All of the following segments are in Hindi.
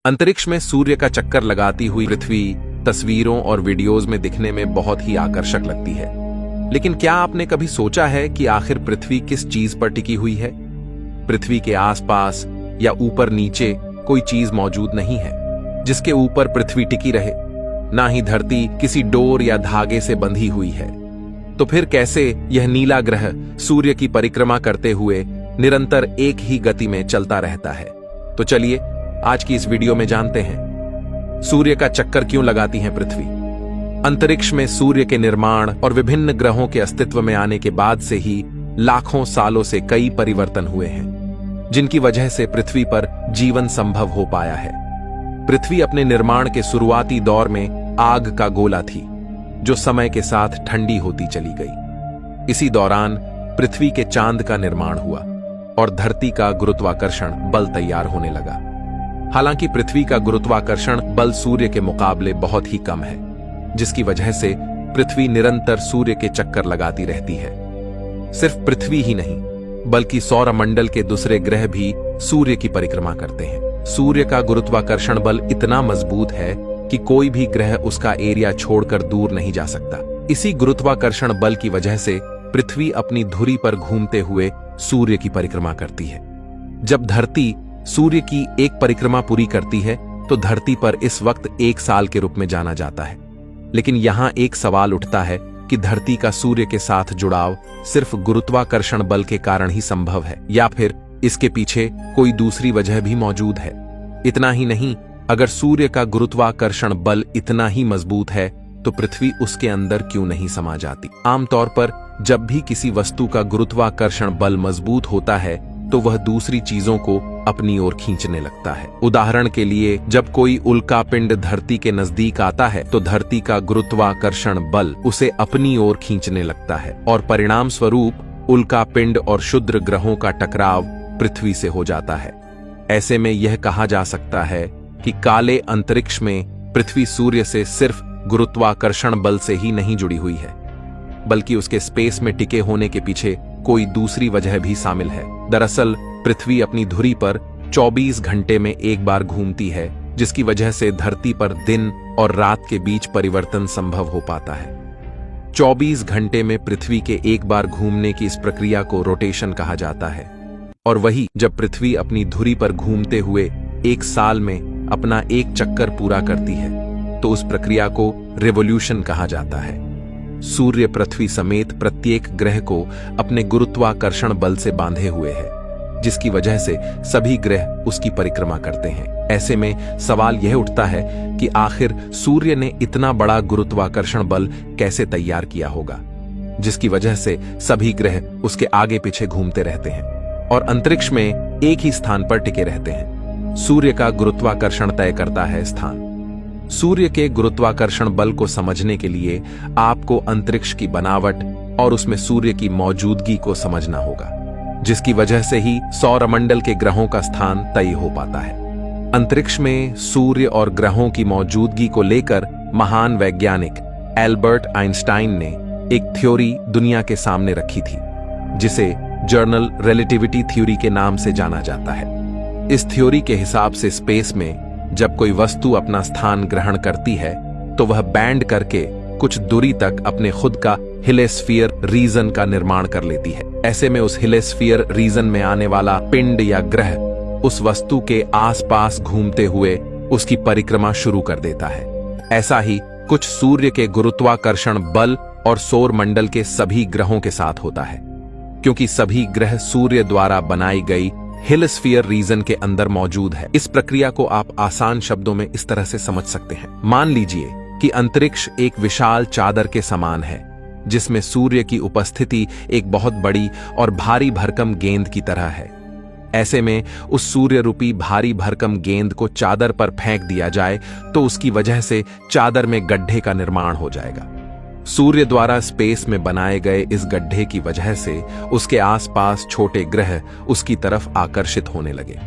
अंतरिक्ष में सूर्य का चक्कर लगाती हुई पृथ्वी तस्वीरों और वीडियोज में दिखने में बहुत ही आकर्षक लगती है। लेकिन क्या आपने कभी सोचा है कि आखिर पृथ्वी किस चीज पर टिकी हुई है? पृथ्वी के आसपास या ऊपर नीचे कोई चीज मौजूद नहीं है जिसके ऊपर पृथ्वी टिकी रहे। ना ही धरती किसी डोर या धागे से बंधी हुई है। तो फिर कैसे यह नीला ग्रह सूर्य की परिक्रमा करते हुए निरंतर एक ही गति में चलता रहता है? तो चलिए आज की इस वीडियो में जानते हैं सूर्य का चक्कर क्यों लगाती है पृथ्वी। अंतरिक्ष में सूर्य के निर्माण और विभिन्न ग्रहों के अस्तित्व में आने के बाद से ही लाखों सालों से कई परिवर्तन हुए हैं जिनकी वजह से पृथ्वी पर जीवन संभव हो पाया है। पृथ्वी अपने निर्माण के शुरुआती दौर में आग का गोला थी जो समय के साथ ठंडी होती चली गई। इसी दौरान पृथ्वी के चांद का निर्माण हुआ और धरती का गुरुत्वाकर्षण बल तैयार होने लगा। हालांकि पृथ्वी का गुरुत्वाकर्षण बल सूर्य के मुकाबले बहुत ही कम है, जिसकी वजह से पृथ्वी निरंतर सूर्य के चक्कर लगाती रहती है। सिर्फ पृथ्वी ही नहीं बल्कि सौरमंडल के दूसरे ग्रह भी सूर्य की परिक्रमा करते हैं। सूर्य का गुरुत्वाकर्षण बल इतना मजबूत है कि कोई भी ग्रह उसका एरिया छोड़कर दूर नहीं जा सकता। इसी गुरुत्वाकर्षण बल की वजह से पृथ्वी अपनी धुरी पर घूमते हुए सूर्य की परिक्रमा करती है। जब धरती सूर्य की एक परिक्रमा पूरी करती है तो धरती पर इस वक्त एक साल के रूप में जाना जाता है। लेकिन यहां एक सवाल उठता है कि धरती का सूर्य के साथ जुड़ाव सिर्फ गुरुत्वाकर्षण बल के कारण ही संभव है या फिर इसके पीछे कोई दूसरी वजह भी मौजूद है? इतना ही नहीं, अगर सूर्य का गुरुत्वाकर्षण बल इतना ही मजबूत है तो पृथ्वी उसके अंदर क्यों नहीं समा जाती? आमतौर पर जब भी किसी वस्तु का गुरुत्वाकर्षण बल मजबूत होता है तो वह दूसरी चीजों को अपनी ओर खींचने लगता है। उदाहरण के लिए, जब कोई उल्का पिंड धरती के नजदीक आता है तो धरती का गुरुत्वाकर्षण बल उसे अपनी ओर खींचने लगता है और परिणाम स्वरूप उल्का पिंड और क्षुद्र ग्रहों का टकराव पृथ्वी से हो जाता है। ऐसे में यह कहा जा सकता है कि काले अंतरिक्ष में पृथ्वी सूर्य से सिर्फ गुरुत्वाकर्षण बल से ही नहीं जुड़ी हुई है, बल्कि उसके स्पेस में टिके होने के पीछे कोई दूसरी वजह भी शामिल है। दरअसल पृथ्वी अपनी धुरी पर 24 घंटे में एक बार घूमती है, जिसकी वजह से धरती पर दिन और रात के बीच परिवर्तन संभव हो पाता है। 24 घंटे में पृथ्वी के एक बार घूमने की इस प्रक्रिया को रोटेशन कहा जाता है। और वही जब पृथ्वी अपनी धुरी पर घूमते हुए एक साल में अपना एक चक्कर पूरा करती है तो उस प्रक्रिया को रिवोल्यूशन कहा जाता है। सूर्य पृथ्वी समेत प्रत्येक ग्रह को अपने गुरुत्वाकर्षण बल से बांधे हुए है, जिसकी वजह से सभी ग्रह उसकी परिक्रमा करते हैं। ऐसे में सवाल यह उठता है कि आखिर सूर्य ने इतना बड़ा गुरुत्वाकर्षण बल कैसे तैयार किया होगा, जिसकी वजह से सभी ग्रह उसके आगे पीछे घूमते रहते हैं और अंतरिक्ष में एक ही स्थान पर टिके रहते हैं। सूर्य का गुरुत्वाकर्षण तय करता है स्थान। सूर्य के गुरुत्वाकर्षण बल को समझने के लिए आपको अंतरिक्ष की बनावट और उसमें सूर्य की मौजूदगी को समझना होगा, जिसकी वजह से ही सौरमंडल के ग्रहों का स्थान तय हो पाता है। अंतरिक्ष में सूर्य और ग्रहों की मौजूदगी को लेकर महान वैज्ञानिक एल्बर्ट आइंस्टाइन ने एक थ्योरी दुनिया के सामने रखी थी, जिसे जनरल रिलेटिविटी थ्योरी के नाम से जाना जाता है। इस थ्योरी के हिसाब से स्पेस में जब कोई वस्तु अपना स्थान ग्रहण करती है तो वह बैंड करके कुछ दूरी तक अपने खुद का हिलेस्फीयर रीजन का निर्माण कर लेती है। ऐसे में उस हिलेस्फीयर रीजन में आने वाला पिंड या ग्रह उस वस्तु के आसपास घूमते हुए उसकी परिक्रमा शुरू कर देता है। ऐसा ही कुछ सूर्य के गुरुत्वाकर्षण बल और सौर मंडल के सभी ग्रहों के साथ होता है, क्योंकि सभी ग्रह सूर्य द्वारा बनाई गई हिलस्फीयर रीजन के अंदर मौजूद है। इस प्रक्रिया को आप आसान शब्दों में इस तरह से समझ सकते हैं। मान लीजिए कि अंतरिक्ष एक विशाल चादर के समान है, जिसमें सूर्य की उपस्थिति एक बहुत बड़ी और भारी भरकम गेंद की तरह है। ऐसे में उस सूर्य रूपी भारी भरकम गेंद को चादर पर फेंक दिया जाए तो उसकी वजह से चादर में गड्ढे का निर्माण हो जाएगा। सूर्य द्वारा स्पेस में बनाए गए इस गड्ढे की वजह से उसके आसपास छोटे ग्रह उसकी तरफ आकर्षित होने लगे,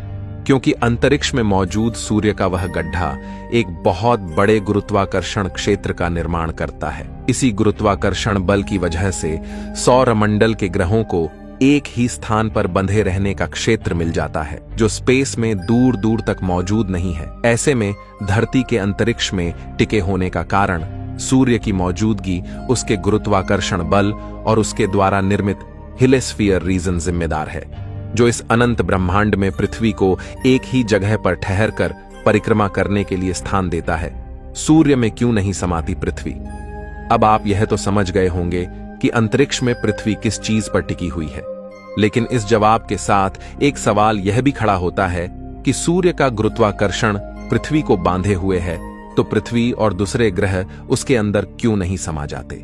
क्योंकि अंतरिक्ष में मौजूद सूर्य का वह गड्ढा एक बहुत बड़े गुरुत्वाकर्षण क्षेत्र का निर्माण करता है। इसी गुरुत्वाकर्षण बल की वजह से सौरमंडल के ग्रहों को एक ही स्थान पर बंधे रहने का क्षेत्र मिल जाता है जो स्पेस में दूर दूर तक मौजूद नहीं है। ऐसे में धरती के अंतरिक्ष में टिके होने का कारण सूर्य की मौजूदगी, उसके गुरुत्वाकर्षण बल और उसके द्वारा निर्मित हेलिस्फीयर रीजन जिम्मेदार है, जो इस अनंत ब्रह्मांड में पृथ्वी को एक ही जगह पर ठहरकर परिक्रमा करने के लिए स्थान देता है। सूर्य में क्यों नहीं समाती पृथ्वी? अब आप यह तो समझ गए होंगे कि अंतरिक्ष में पृथ्वी किस चीज पर टिकी हुई है, लेकिन इस जवाब के साथ एक सवाल यह भी खड़ा होता है कि सूर्य का गुरुत्वाकर्षण पृथ्वी को बांधे हुए है, तो पृथ्वी और दूसरे ग्रह उसके अंदर क्यों नहीं समा जाते?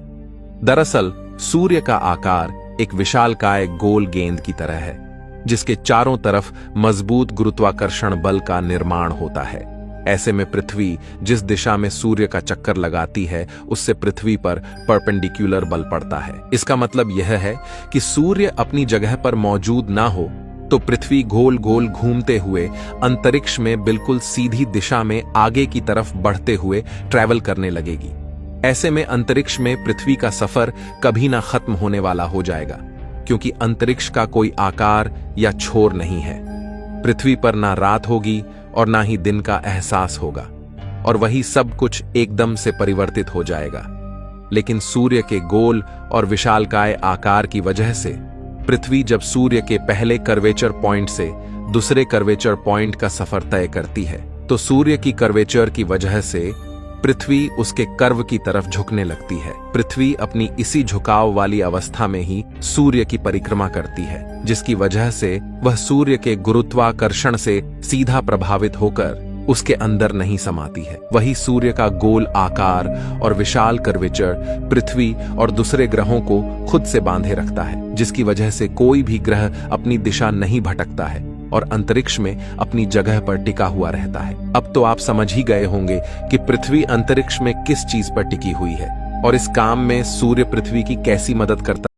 दरअसल सूर्य का आकार एक विशालकाय गोल गेंद की तरह है, जिसके चारों तरफ मजबूत गुरुत्वाकर्षण बल का निर्माण होता है। ऐसे में पृथ्वी जिस दिशा में सूर्य का चक्कर लगाती है, उससे पृथ्वी पर परपेंडिकुलर बल पड़ता है। इसका मतलब यह है कि सूर्य अपनी जगह पर मौजूद ना हो तो पृथ्वी गोल गोल घूमते हुए अंतरिक्ष में बिल्कुल सीधी दिशा में आगे की तरफ बढ़ते हुए ट्रैवल करने लगेगी। ऐसे में अंतरिक्ष में पृथ्वी का सफर कभी ना खत्म होने वाला हो जाएगा, क्योंकि अंतरिक्ष का कोई आकार या छोर नहीं है। पृथ्वी पर ना रात होगी और ना ही दिन का एहसास होगा, और वही सब कुछ एकदम से परिवर्तित हो जाएगा। लेकिन सूर्य के गोल और विशालकाय आकार की वजह से पृथ्वी जब सूर्य के पहले कर्वेचर पॉइंट से दूसरे कर्वेचर पॉइंट का सफर तय करती है, तो सूर्य की कर्वेचर की वजह से पृथ्वी उसके कर्व की तरफ झुकने लगती है। पृथ्वी अपनी इसी झुकाव वाली अवस्था में ही सूर्य की परिक्रमा करती है, जिसकी वजह से वह सूर्य के गुरुत्वाकर्षण से सीधा प्रभावित होकर उसके अंदर नहीं समाती है। वही सूर्य का गोल आकार और विशाल कर्वेचर पृथ्वी और दूसरे ग्रहों को खुद से बांधे रखता है, जिसकी वजह से कोई भी ग्रह अपनी दिशा नहीं भटकता है और अंतरिक्ष में अपनी जगह पर टिका हुआ रहता है। अब तो आप समझ ही गए होंगे कि पृथ्वी अंतरिक्ष में किस चीज पर टिकी हुई है और इस काम में सूर्य पृथ्वी की कैसी मदद करता है।